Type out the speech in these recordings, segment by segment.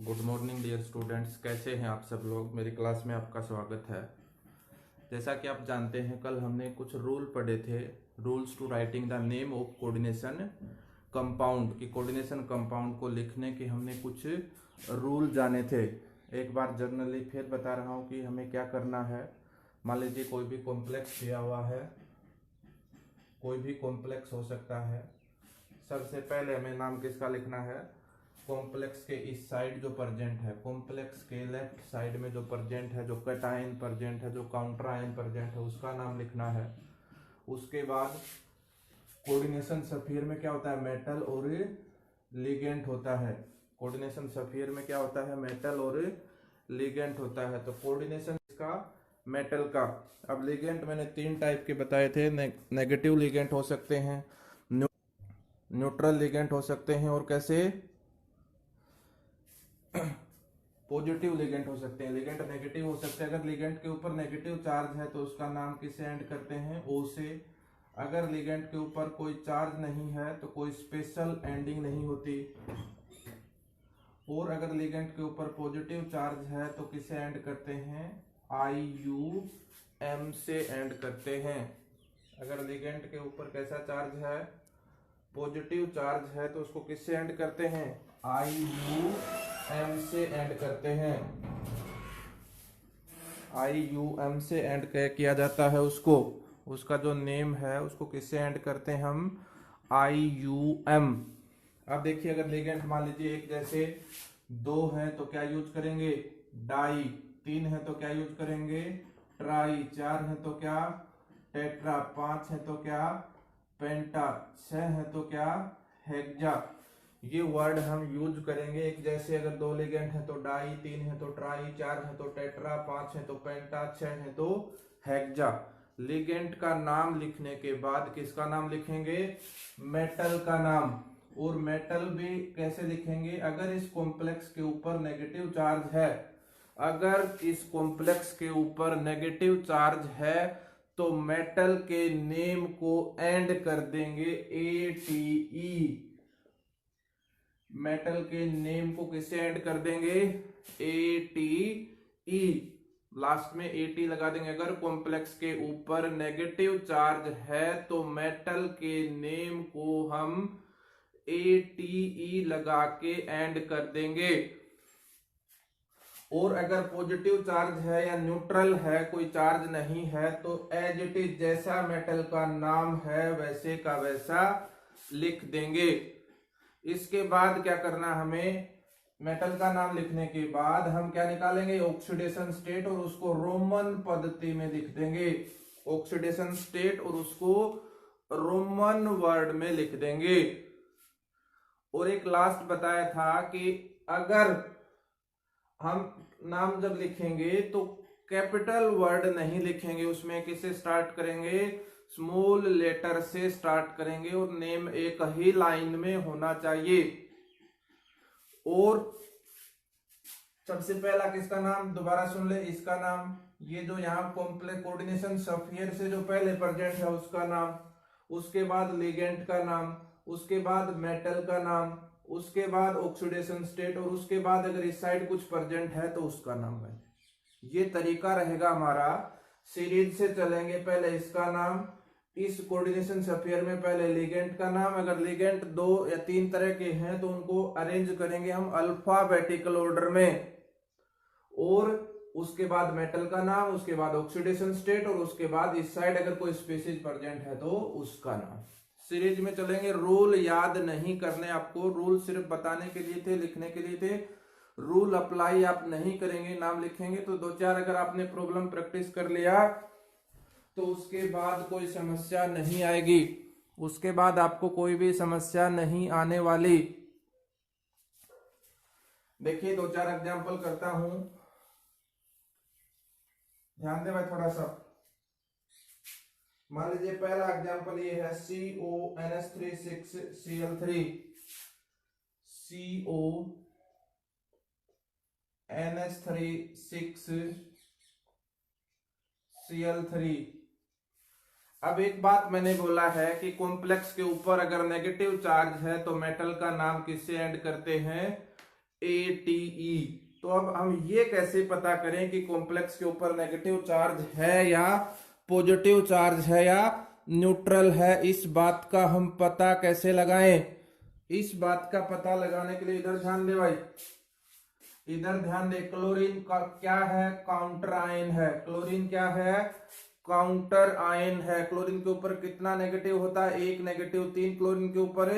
Good morning dear students, कैसे हैं आप सब लोग। मेरी क्लास में आपका स्वागत है। जैसा कि आप जानते हैं, कल हमने कुछ रूल पढ़े थे, rules to writing the name of coordination compound. की कोऑर्डिनेशन कंपाउंड को लिखने के हमने कुछ रूल जाने थे। एक बार जनरली फिर बता रहा हूँ कि हमें क्या करना है। मान लीजिए कोई भी कॉम्प्लेक्स दिया हुआ है, कोई भी कॉम्प्लेक्स हो सकता है। सबसे पहले हमें नाम किसका लिखना है, कॉम्प्लेक्स के इस साइड जो प्रेजेंट है, कॉम्प्लेक्स के लेफ्ट साइड में जो प्रेजेंट है, जो कैटायन प्रेजेंट है, जो काउंटर आयन प्रेजेंट है, उसका नाम लिखना है। उसके बाद कोऑर्डिनेशन स्फीयर में क्या होता है, मेटल और लिगेंड होता है। कोऑर्डिनेशन स्फीयर में क्या होता है, मेटल और लिगेंड होता है। तो कोऑर्डिनेशन का मेटल का। अब लिगेंड मैंने 3 टाइप के बताए थे। नेगेटिव लिगेंड हो सकते हैं, न्यूट्रल लिगेंड हो सकते हैं, और कैसे पॉजिटिव लिगेंड हो सकते हैं। लिगेंड नेगेटिव हो सकते हैं। अगर लिगेंड के ऊपर नेगेटिव चार्ज है तो उसका नाम किसे एंड करते हैं, ओ से। अगर लिगेंड के ऊपर कोई चार्ज नहीं है तो कोई स्पेशल एंडिंग नहीं होती। और अगर लिगेंड के ऊपर पॉजिटिव चार्ज है तो किसे एंड करते हैं, आई यू एम से एंड करते हैं। अगर लिगेंड के ऊपर कैसा चार्ज है, पॉजिटिव चार्ज है, तो उसको किससे एंड करते हैं, आई यू एम से एंड करते हैं। आई यू एम से एंड किया जाता है उसको। उसका जो नेम है उसको किससे एंड करते हैं हम, आई यू एम। अब देखिए, अगर लिगेंड मान लीजिए एक जैसे 2 है तो क्या यूज करेंगे, डाई। 3 है तो क्या यूज करेंगे, ट्राई। 4 है तो क्या, टेट्रा। 5 है तो क्या, पेंटा। 6 है तो क्या, हेक्सा। ये वर्ड हम यूज करेंगे एक जैसे। अगर 2 लिगेंड है तो डाई, 3 है तो ट्राई, 4 है तो टेट्रा, 5 है तो पेंटा, 6 है तो हेक्सा। लिगेंड का नाम लिखने के बाद किसका नाम लिखेंगे, मेटल का नाम। और मेटल भी कैसे लिखेंगे, अगर इस कॉम्प्लेक्स के ऊपर नेगेटिव चार्ज है, अगर इस कॉम्प्लेक्स के ऊपर नेगेटिव चार्ज है तो मेटल के नेम को एंड कर देंगे ATE। मेटल के नेम को किससे एंड कर देंगे, ATE। लास्ट में AT लगा देंगे। अगर कॉम्प्लेक्स के ऊपर नेगेटिव चार्ज है तो मेटल के नेम को हम ATE लगा के एंड कर देंगे। और अगर पॉजिटिव चार्ज है या न्यूट्रल है, कोई चार्ज नहीं है, तो एज इट इज जैसा मेटल का नाम है वैसे का वैसा लिख देंगे। इसके बाद क्या करना, हमें मेटल का नाम लिखने के बाद हम क्या निकालेंगे, ऑक्सीडेशन स्टेट, और उसको रोमन पद्धति में लिख देंगे। ऑक्सीडेशन स्टेट और उसको रोमन वर्ड में लिख देंगे। और एक लास्ट बताया था कि अगर हम नाम जब लिखेंगे तो कैपिटल वर्ड नहीं लिखेंगे, उसमें किससे स्टार्ट करेंगे, स्मॉल लेटर से स्टार्ट करेंगे, और नेम एक ही लाइन में होना चाहिए। और सबसे पहला किसका नाम, दोबारा सुन ले, इसका नाम, ये जो यहाँ कॉम्प्लेक्स कोऑर्डिनेशन स्फीयर से जो पहले प्रेजेंट है उसका नाम, उसके बाद लिगेंड का नाम, उसके बाद मेटल का नाम, उसके बाद ऑक्सीडेशन स्टेट, और उसके बाद अगर इस साइड कुछ प्रेजेंट है तो उसका नाम है। ये तरीका रहेगा हमारा। सीरीज से चलेंगे, पहले इसका नाम, इस कोऑर्डिनेशन स्फीयर में पहले लिगेंड का नाम। अगर लिगेंड 2 या 3 तरह के हैं तो उनको अरेंज करेंगे हम अल्फाबेटिकल ऑर्डर में। और उसके बाद मेटल का नाम, उसके बाद ऑक्सीडेशन स्टेट, और उसके बाद इस साइड अगर कोई स्पीशीज प्रेजेंट है तो उसका नाम। सीरीज में चलेंगे। रूल याद नहीं करने आपको, रूल सिर्फ बताने के लिए थे, लिखने के लिए थे। रूल अप्लाई आप नहीं करेंगे, नाम लिखेंगे तो 2-4 अगर आपने प्रॉब्लम प्रैक्टिस कर लिया तो उसके बाद कोई समस्या नहीं आएगी। उसके बाद आपको कोई भी समस्या नहीं आने वाली। देखिए 2-4 एग्जांपल करता हूं, ध्यान दे भाई थोड़ा सा। मान लीजिए पहला एग्जांपल ये है CONH3 CONH3 अब एक बात मैंने बोला है कि कॉम्प्लेक्स के ऊपर अगर नेगेटिव चार्ज है तो मेटल का नाम किससे एंड करते हैं, ATE। तो अब हम ये कैसे पता करें कि कॉम्प्लेक्स के ऊपर नेगेटिव चार्ज है या पॉजिटिव चार्ज है या न्यूट्रल है, इस बात का हम पता कैसे लगाएं? इस बात का पता लगाने के लिए इधर ध्यान दे भाई, इधर ध्यान दे। क्लोरीन का क्या है? काउंटर आयन है। क्लोरीन क्या है? काउंटर आयन है। क्लोरीन के ऊपर कितना नेगेटिव होता है? एक नेगेटिव। 3 क्लोरीन के ऊपर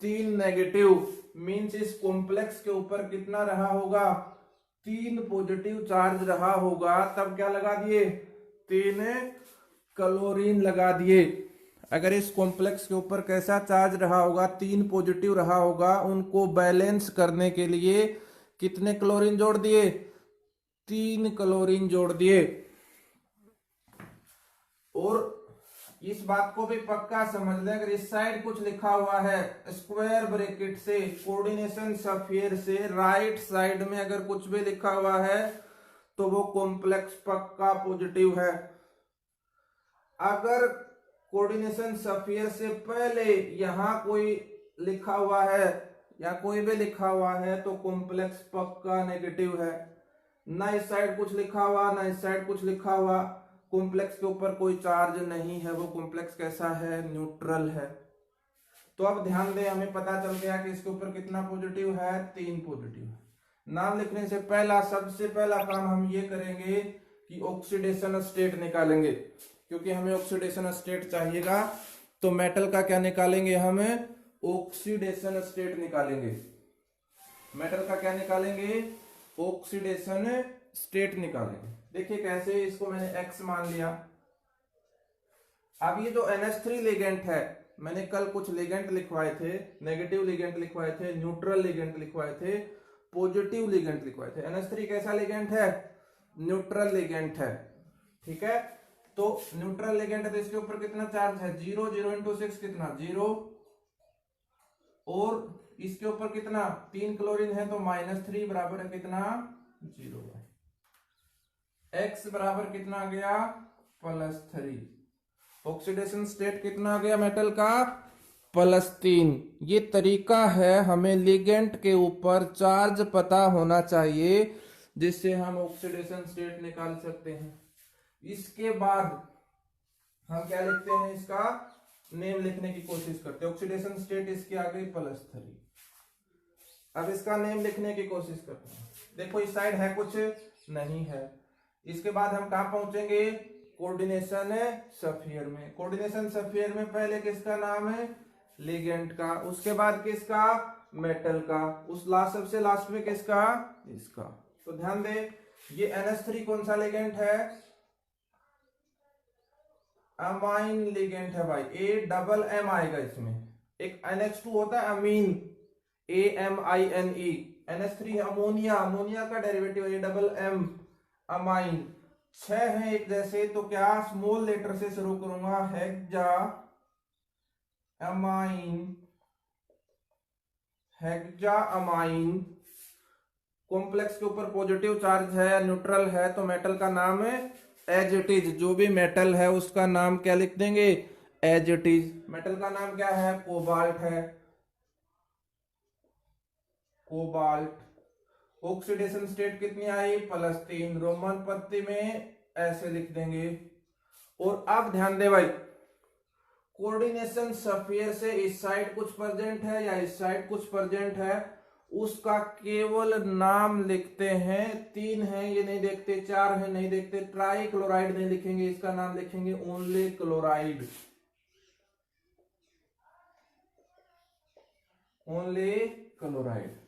3 नेगेटिव, मींस इस कॉम्प्लेक्स के ऊपर कितना रहा होगा? 3 पॉजिटिव चार्ज रहा होगा। तब क्या लगा दिए? 3 क्लोरीन लगा दिए। अगर इस कॉम्प्लेक्स के ऊपर कैसा चार्ज रहा होगा? 3 पॉजिटिव रहा होगा। उनको बैलेंस करने के लिए कितने क्लोरीन जोड़ दिए? 3 क्लोरीन जोड़ दिए। और इस बात को भी पक्का समझ लें, अगर इस साइड कुछ लिखा हुआ है स्क्वायर ब्रैकेट से, कोऑर्डिनेशन सफियर से राइट साइड में अगर कुछ भी लिखा हुआ है तो वो कॉम्प्लेक्स पक्का पॉजिटिव है। अगर कोऑर्डिनेशन सफियर से पहले यहां कोई लिखा हुआ है या कोई भी लिखा हुआ है तो कॉम्प्लेक्स पक्का नेगेटिव है। ना इस साइड कुछ लिखा हुआ ना इस साइड कुछ लिखा हुआ, कॉम्प्लेक्स के ऊपर कोई चार्ज नहीं है, वो कॉम्प्लेक्स कैसा है? न्यूट्रल है। तो अब ध्यान दें, हमें पता चल गया कि इसके ऊपर कितना पॉजिटिव है? 3 पॉजिटिव है। नाम लिखने से पहला सबसे पहला काम हम ये करेंगे कि ऑक्सीडेशन स्टेट निकालेंगे, क्योंकि हमें ऑक्सीडेशन स्टेट चाहिएगा। तो मेटल का क्या निकालेंगे? हमें ऑक्सीडेशन स्टेट निकालेंगे। मेटल का क्या निकालेंगे? ऑक्सीडेशन स्टेट निकालेंगे। देखिए कैसे, इसको मैंने X मान लिया। अब ये जो NH3 लिगेंड है, मैंने कल कुछ लिगेंड लिखवाए थे, नेगेटिव लिगेंड लिखवाए थे, न्यूट्रल लिगेंड लिखवाए थे, पॉजिटिव लिगेंड लिखवाए थे। NH3 कैसा लिगेंड है? न्यूट्रल लिगेंड है। ठीक है, तो न्यूट्रल लिगेंड है तो इसके ऊपर कितना चार्ज है? 0, 0 इंटू 6 कितना? 0। और इसके ऊपर कितना? 3 क्लोरीन है तो -3 बराबर है कितना? 0। X बराबर कितना आ गया? +3। ऑक्सीडेशन स्टेट कितना आ गया मेटल का? +3। ये तरीका है, हमें लिगेंड के ऊपर चार्ज पता होना चाहिए जिससे हम ऑक्सीडेशन स्टेट निकाल सकते हैं। इसके बाद हम क्या लिखते हैं? इसका नेम लिखने की कोशिश करते हैं। ऑक्सीडेशन स्टेट इसकी आ गई +3। अब इसका नेम लिखने की कोशिश करते हैं। देखो इस साइड है कुछ? नहीं है। इसके बाद हम कहां पहुंचेंगे? कोऑर्डिनेशन सफियर में। कोऑर्डिनेशन सफियर में पहले किसका नाम है? लिगेंड का। उसके बाद किसका? मेटल का। उस लास्ट सबसे लास्ट में किसका? इसका। तो ध्यान दे, ये NH3 कौन सा लिगेंड है? अमाइन लिगेंड है भाई। AMM आएगा इसमें। एक NH2 होता है अमीन, AMINE। NH3 अमोनिया, अमोनिया का डेरिवेटिव AMM, अमाइन। 6 है एक जैसे, तो क्या स्मॉल लेटर से शुरू करूंगा? Hexa amine, hexa amine. Complex के ऊपर पॉजिटिव चार्ज है, न्यूट्रल है, तो मेटल का नाम है एज इट इज। जो भी मेटल है उसका नाम क्या लिख देंगे? As it is. मेटल का नाम क्या है? कोबाल्ट है, कोबाल्ट। ऑक्सीडेशन स्टेट कितनी आई? +3। रोमन पत्ती में ऐसे लिख देंगे। और अब ध्यान दे भाई, कोऑर्डिनेशन सफियर से इस साइड कुछ प्रेजेंट है या इस साइड कुछ प्रेजेंट है, उसका केवल नाम लिखते हैं। 3 है ये नहीं देखते, 4 है नहीं देखते, ट्राई क्लोराइड नहीं लिखेंगे, इसका नाम लिखेंगे ओनली क्लोराइड, ओनली क्लोराइड।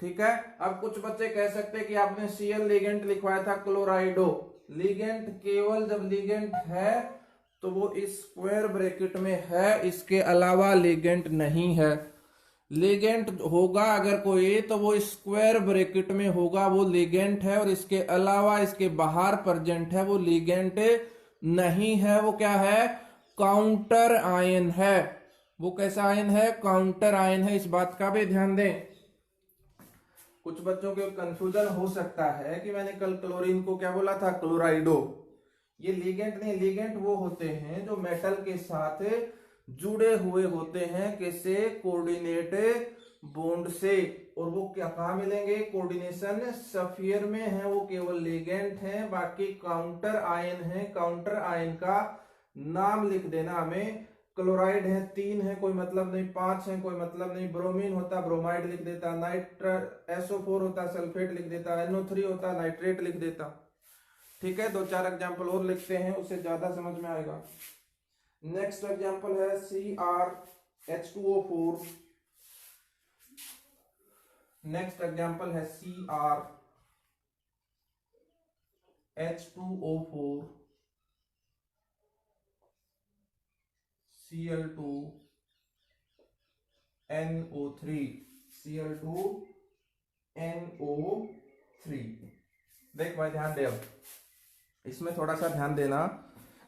ठीक है। अब कुछ बच्चे कह सकते हैं कि आपने Cl लिगेंड लिखवाया था क्लोराइडो। लिगेंड केवल जब लिगेंड है तो वो इस स्क्वायर ब्रैकेट में है, इसके अलावा लिगेंड नहीं है। लिगेंड होगा अगर कोई तो वो स्क्वायर ब्रैकेट में होगा, वो लिगेंड है, और इसके अलावा इसके बाहर प्रेजेंट है वो लिगेंड नहीं है। वो क्या है? काउंटर आयन है। वो कैसा आयन है? काउंटर आयन है। इस बात का भी ध्यान दें। कुछ बच्चों के कंफ्यूजन हो सकता है कि मैंने कल क्लोरीन को क्या बोला था? क्लोराइडो। ये लिगेंड नहीं, लिगेंड वो होते हैं जो मेटल के साथ जुड़े हुए होते हैं। किससे? कोऑर्डिनेट बॉन्ड से। और वो क्या कहाँ मिलेंगे? कोऑर्डिनेशन स्फीयर में है, वो केवल लिगेंड है, बाकी काउंटर आयन है। काउंटर आयन का नाम लिख देना हमें। क्लोराइड है 3 है, कोई मतलब नहीं। 5 है, कोई मतलब नहीं। ब्रोमीन होता ब्रोमाइड लिख देता। SO4 होता सल्फेट लिख देता। NO3 होता नाइट्रेट लिख देता। ठीक है, 2-4 एग्जाम्पल और लिखते हैं, उससे ज्यादा समझ में आएगा। नेक्स्ट एग्जाम्पल है CrH2O4। नेक्स्ट एग्जाम्पल है CrH2O4 Cl2NO3 Cl2NO3। देख भाई ध्यान दे, अब इसमें थोड़ा सा ध्यान देना।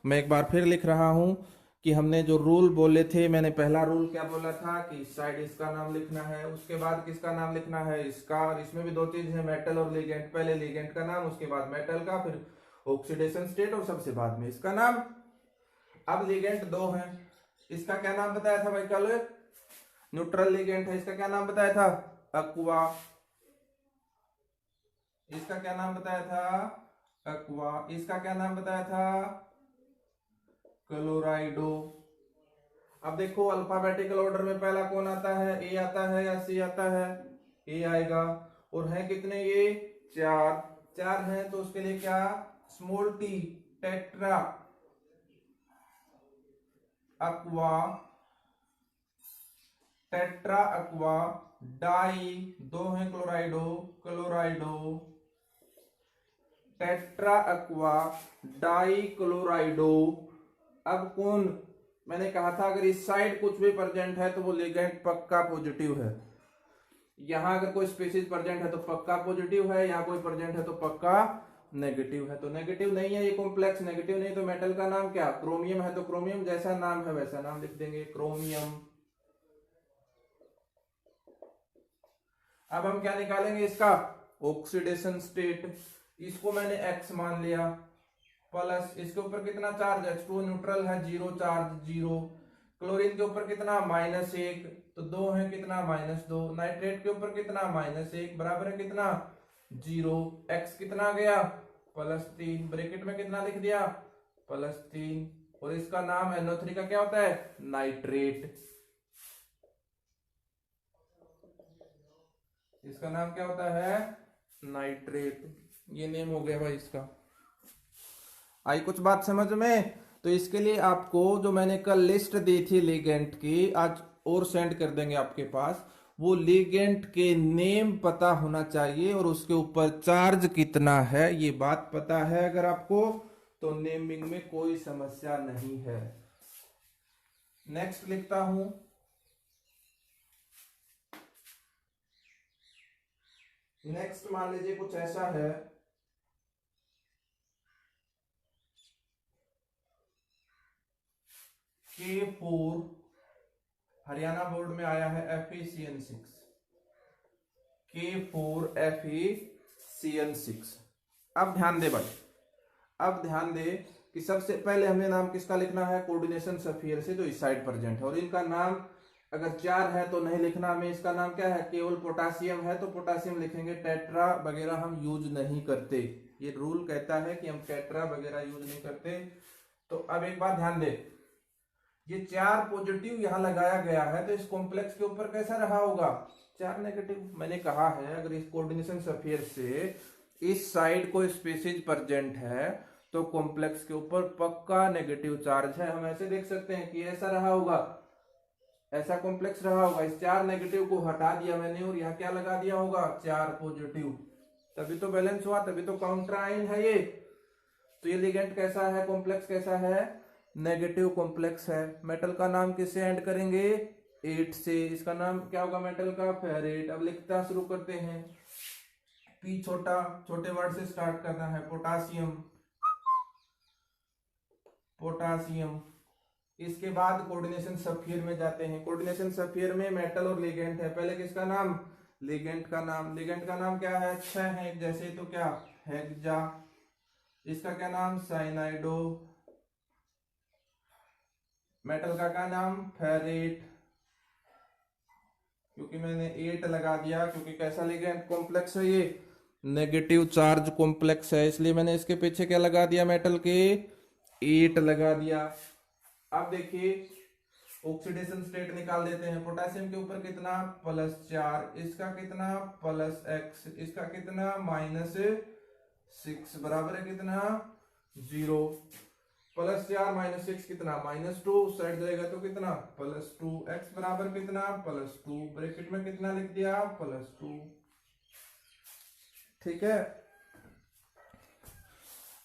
मैं एक बार फिर लिख रहा हूं कि हमने जो रूल बोले थे, मैंने पहला रूल क्या बोला था कि इस साइड इसका नाम लिखना है, उसके बाद किसका नाम लिखना है? इसका। और इसमें भी दो चीज है, मेटल और लिगेंड। पहले लिगेंड का नाम, उसके बाद मेटल का, फिर ऑक्सीडेशन स्टेट, और सबसे बाद में इसका नाम। अब लिगेंड दो है, इसका क्या नाम बताया था भाई कल? न्यूट्रल लिगेंड है, इसका क्या नाम बताया था? अक्वा। इसका क्या नाम बताया था? अक्वा। इसका क्या नाम बताया था? क्लोराइडो। अब देखो अल्फाबेटिकल ऑर्डर में पहला कौन आता है? ए आता है या सी आता है? ए आएगा। और है कितने ये? 4। 4 है तो उसके लिए क्या? Small t, tetra aqua. Tetra aqua. Di, 2 है chlorido, chlorido. Tetra aqua di chlorido. अब कौन? मैंने कहा था अगर इस साइड कुछ भी प्रेजेंट है तो वो लिगेंड पक्का पॉजिटिव है। यहां अगर कोई स्पीशीज प्रेजेंट है तो पक्का पॉजिटिव है, यहां कोई प्रेजेंट है तो पक्का नेगेटिव है। तो नेगेटिव नहीं है ये कॉम्प्लेक्स, नेगेटिव नहीं। तो मेटल का नाम क्या? क्रोमियम है, तो क्रोमियम जैसा नाम है वैसा नाम लिख देंगे, क्रोमियम। अब हम क्या निकालेंगे इसका? Oxidation state. इसको मैंने X मान लिया, प्लस इसके ऊपर कितना चार्ज? H2 न्यूट्रल है, 0 चार्ज, 0। क्लोरीन के ऊपर कितना? -1, तो 2 है कितना? -2। नाइट्रेट के ऊपर कितना? -1 बराबर है कितना? 0। X कितना गया? +3। ब्रैकेट में कितना लिख दिया? +3। और इसका नाम NO3 का क्या होता है? नाइट्रेट। इसका नाम क्या होता है? नाइट्रेट। ये नेम हो गया भाई इसका। आई कुछ बात समझ में? तो इसके लिए आपको जो मैंने कल लिस्ट दी थी लिगेंड की, आज और सेंड कर देंगे आपके पास। वो लिगेंड के नेम पता होना चाहिए और उसके ऊपर चार्ज कितना है ये बात पता है अगर आपको, तो नेमिंग में कोई समस्या नहीं है। नेक्स्ट लिखता हूं, नेक्स्ट मान लीजिए कुछ ऐसा है, K4, हरियाणा बोर्ड में आया है FeCN6, K4 FeCN6। अब ध्यान दे भाई, अब ध्यान दे कि सबसे पहले हमें नाम किसका लिखना है? कोऑर्डिनेशन स्फीयर से जो इस साइड प्रेजेंट है। और इनका नाम अगर 4 है तो नहीं लिखना हमें। इसका नाम क्या है? केवल पोटासियम है तो पोटासियम लिखेंगे, टेट्रा वगैरह हम यूज नहीं करते। ये रूल कहता है कि हम टेट्रा वगैरह यूज नहीं करते। तो अब एक बात ध्यान दे, ये 4 पॉजिटिव यहां लगाया गया है तो इस कॉम्प्लेक्स के ऊपर कैसा रहा होगा? 4 नेगेटिव। मैंने कहा है अगर इस कोऑर्डिनेशन स्फीयर से इस साइड कोई स्पीशीज प्रेजेंट है तो कॉम्प्लेक्स के ऊपर पक्का नेगेटिव चार्ज है। हम ऐसे देख सकते हैं कि ऐसा रहा होगा, ऐसा कॉम्प्लेक्स रहा होगा। इस 4 नेगेटिव को हटा दिया मैंने और यहाँ क्या लगा दिया होगा? 4 पॉजिटिव। तभी तो बैलेंस हुआ, तभी तो काउंटर आयन है ये। तो ये लिगेंड कैसा है? कॉम्प्लेक्स कैसा है? नेगेटिव कॉम्प्लेक्स है। मेटल का नाम किससे एंड करेंगे? 8 से। इसका नाम क्या होगा मेटल का? फेरेट। अब लिखता शुरू करते हैं। पी छोटा, छोटे वर्ड से स्टार्ट करना है। Potassium, potassium. इसके बाद कोऑर्डिनेशन स्फीयर में जाते हैं। कोऑर्डिनेशन स्फीयर में मेटल और लिगेंड है। पहले किसका नाम? लिगेंड का नाम। लिगेंड का नाम क्या है? 6 है एक जैसे, तो क्या? हेक्सा। इसका क्या नाम? साइनाइडो। मेटल का क्या नाम? फेरेट। क्योंकि मैंने 8 लगा दिया, क्योंकि कैसा लिगेंड कॉम्प्लेक्स है, ये नेगेटिव चार्ज कॉम्प्लेक्स है, इसलिए मैंने इसके पीछे क्या लगा दिया, मेटल के 8 लगा दिया। अब देखिए ऑक्सीडेशन स्टेट निकाल देते हैं। पोटेशियम के ऊपर कितना, +4, इसका कितना, +x, इसका कितना, -6, बराबर है कितना, 0। +4 -6 कितना, -2, साइड जाएगा तो कितना, +2, x बराबर कितना, +2, ब्रैकेट में कितना लिख दिया, +2। ठीक है,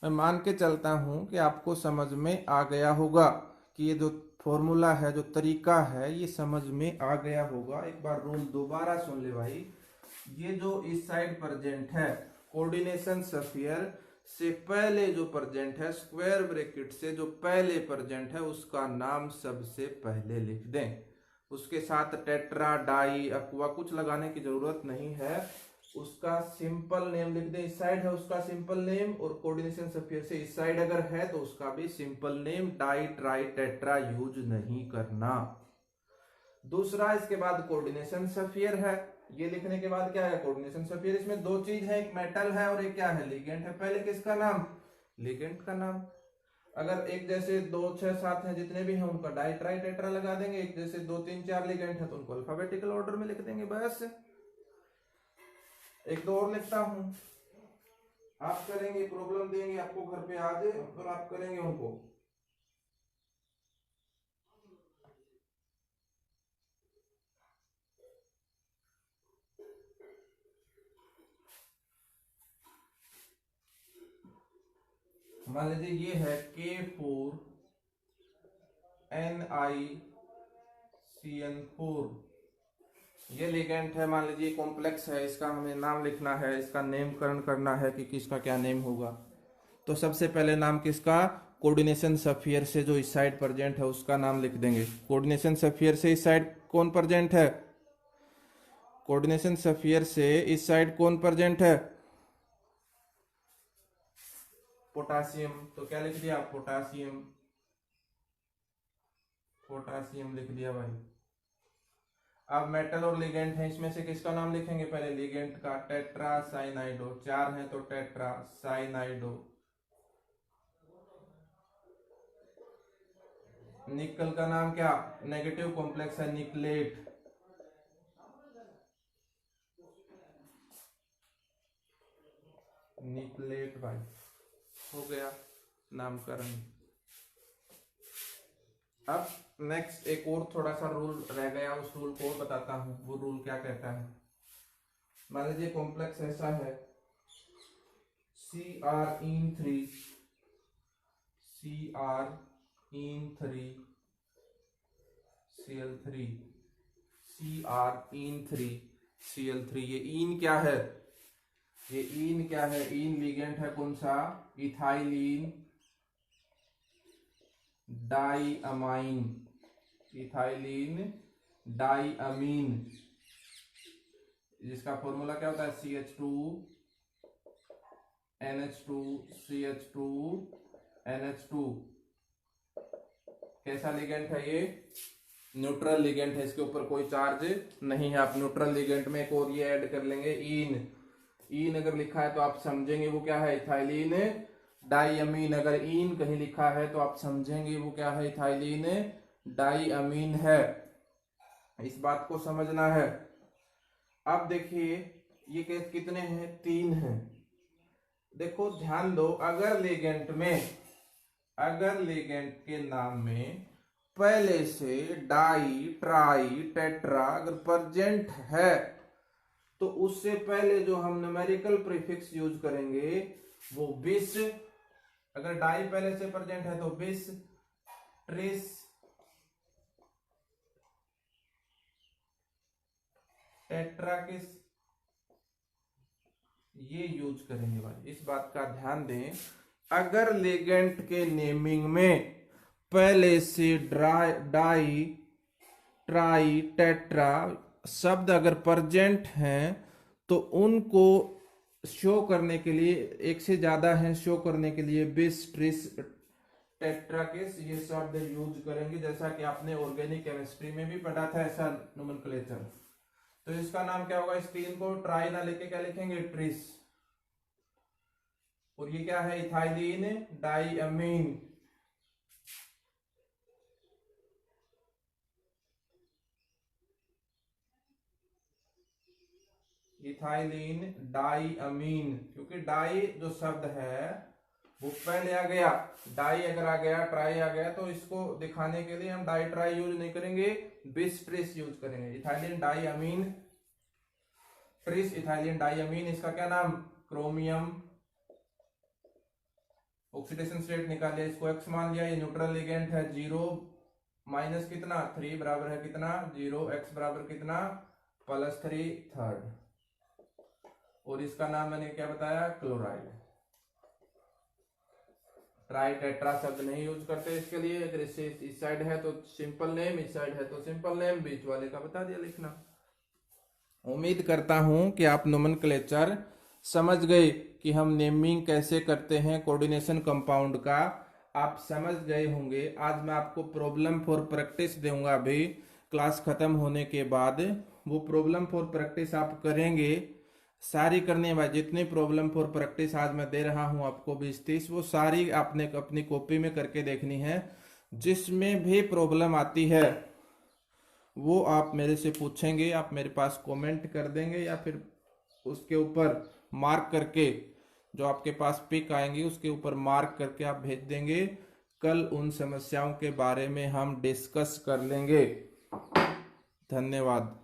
मैं मान के चलता हूं कि आपको समझ में आ गया होगा कि ये जो फॉर्मूला है, जो तरीका है, ये समझ में आ गया होगा। एक बार रूल दोबारा सुन ले भाई। ये जो इस साइड प्रेजेंट है, कोऑर्डिनेशन स्फीयर से पहले जो प्रेजेंट है, स्क्वायर ब्रैकेट से जो पहले प्रेजेंट है, उसका नाम सबसे पहले लिख दें। उसके साथ टेट्रा, डाई, अक्वा कुछ लगाने की जरूरत नहीं है, उसका सिंपल नेम लिख दें। इस साइड है उसका सिंपल नेम, और कोऑर्डिनेशन स्फीयर से इस साइड अगर है तो उसका भी simple name. Di, tri, tetra use नहीं करना। दूसरा, इसके बाद कोऑर्डिनेशन स्फीयर है, ये लिखने के बाद क्या है, कोऑर्डिनेशन स्फीयर। इसमें दो चीज है, एक मेटल है और एक क्या है, लिगेंड है। पहले किसका नाम, लिगेंड का नाम। अगर एक जैसे 2, 6, 7 है, जितने भी हैं उनका डाई, ट्राई, टेट्रा लगा देंगे। एक जैसे 2, 3, 4 लिगेंड है तो उनको अल्फाबेटिकल ऑर्डर में लिख देंगे बस। एक दो और लिखता हूं, आप करेंगे, प्रॉब्लम देंगे आपको घर पे आज, और आप करेंगे उनको। मान लीजिए ये है K4NiCN4, ये लिगेंड है, मान लीजिए कॉम्प्लेक्स है, इसका हमें नाम लिखना है, इसका नेमकरण करना है कि किसका क्या नेम होगा। तो सबसे पहले नाम किसका, कोऑर्डिनेशन स्फीयर से जो इस साइड प्रेजेंट है उसका नाम लिख देंगे। कोऑर्डिनेशन स्फीयर से इस साइड कौन प्रेजेंट है, कोऑर्डिनेशन स्फीयर से इस साइड कौन प्रेजेंट है, पोटासियम। तो क्या लिख दिया, पोटासियम, पोटासियम लिख दिया भाई। अब मेटल और लिगेंड है, इसमें से किसका नाम लिखेंगे, पहले लिगेंड का, टेट्रा साइनाइडो, 4 है तो टेट्रा साइनाइडो। निकल का नाम क्या, नेगेटिव कॉम्प्लेक्स है, निकलेट। निकलेट भाई, हो गया नामकरण। अब नेक्स्ट एक और थोड़ा सा रूल रह गया, उस रूल को बताता हूं। वो रूल क्या कहता है, मान लीजिए कॉम्प्लेक्स ऐसा है, Cr(in3), Cr(in3), Cl3, Cr(in3), Cl3। ये इन क्या है, ये इन क्या है, इन लिगेंड है कौन सा, इथाइलिन डाइअमाइन, इथाइलिन डाइअमीन, जिसका फॉर्मूला क्या होता है, CH2 NH2 CH2 NH2। कैसा लिगेंड है ये, न्यूट्रल लिगेंड है, इसके ऊपर कोई चार्ज नहीं है। आप न्यूट्रल लिगेंड में एक और ये ऐड कर लेंगे, इन। इन अगर लिखा है तो आप समझेंगे वो क्या है, इथाइलिन डाइअमीन। अगर इन कहीं लिखा है तो आप समझेंगे वो क्या है, इथाइलिन डाइअमीन है। इस बात को समझना है। अब देखिए ये कितने हैं, 3 हैं। देखो ध्यान दो, अगर लिगेंड में, अगर लिगेंड के नाम में पहले से डाई, ट्राई, टेट्रा अगर प्रेजेंट है तो उससे पहले जो हम न्यूमेरिकल प्रीफिक्स यूज करेंगे वो 20। अगर डाई पहले से प्रेजेंट है तो 20, ट्रिस, टेट्राकिस, ये यूज करेंगे भाई। इस बात का ध्यान दें, अगर लिगेंड के नेमिंग में पहले से डाई, ट्राई, टेट्रा शब्द अगर प्रेजेंट हैं तो उनको शो करने के लिए, एक से ज्यादा है शो करने के लिए 20, ट्रिस, टेट्राकिस ये शब्द यूज करेंगे। जैसा कि आपने ऑर्गेनिक केमिस्ट्री में भी पढ़ा था ऐसा नोमेनक्लेचर। तो इसका नाम क्या होगा, इस तीन को ट्राई ना लेके क्या लिखेंगे, ट्रिस। और ये क्या है, इथाइलिन डाइअमीन। इथाइलिन डाइअमीन, क्योंकि डाई जो शब्द है वो पहले आ गया, डाई अगर आ गया, ट्राई आ गया, तो इसको दिखाने के लिए हम डाई ट्राई यूज नहीं करेंगे, बिस ट्रिस यूज करेंगे। Ethylene diamine tris, ethylene diamine. इसका क्या नाम, क्रोमियम। ऑक्सीडेशन स्टेट निकाल लिया, इसको एक्स मान लिया। ये न्यूट्रल लिगेंड है, 0 माइनस कितना 3 बराबर है कितना 0, एक्स बराबर कितना +3 थर्ड। और इसका नाम मैंने क्या बताया, क्लोराइड। ट्राई टेट्रा शब्द नहीं यूज करते इसके लिए। अगर इससे इस साइड है तो सिंपल नेम, इस साइड है तो सिंपल नेम, बीच वाले का बता दिया लिखना। उम्मीद करता हूं कि आप नोमेनक्लेचर समझ गए कि हम नेमिंग कैसे करते हैं कोऑर्डिनेशन कंपाउंड का, आप समझ गए होंगे। आज मैं आपको प्रॉब्लम फॉर प्रैक्टिस दूंगा, अभी क्लास खत्म होने के बाद वो प्रॉब्लम फॉर प्रैक्टिस आप करेंगे। सारी करने वाले जितनी प्रॉब्लम फॉर प्रैक्टिस आज मैं दे रहा हूं आपको 20-30, वो सारी आपने अपनी कॉपी में करके देखनी है। जिसमें भी प्रॉब्लम आती है वो आप मेरे से पूछेंगे, आप मेरे पास कमेंट कर देंगे, या फिर उसके ऊपर मार्क करके जो आपके पास पिक आएंगी उसके ऊपर मार्क करके आप भेज देंगे। कल उन समस्याओं के बारे में हम डिस्कस कर लेंगे। धन्यवाद।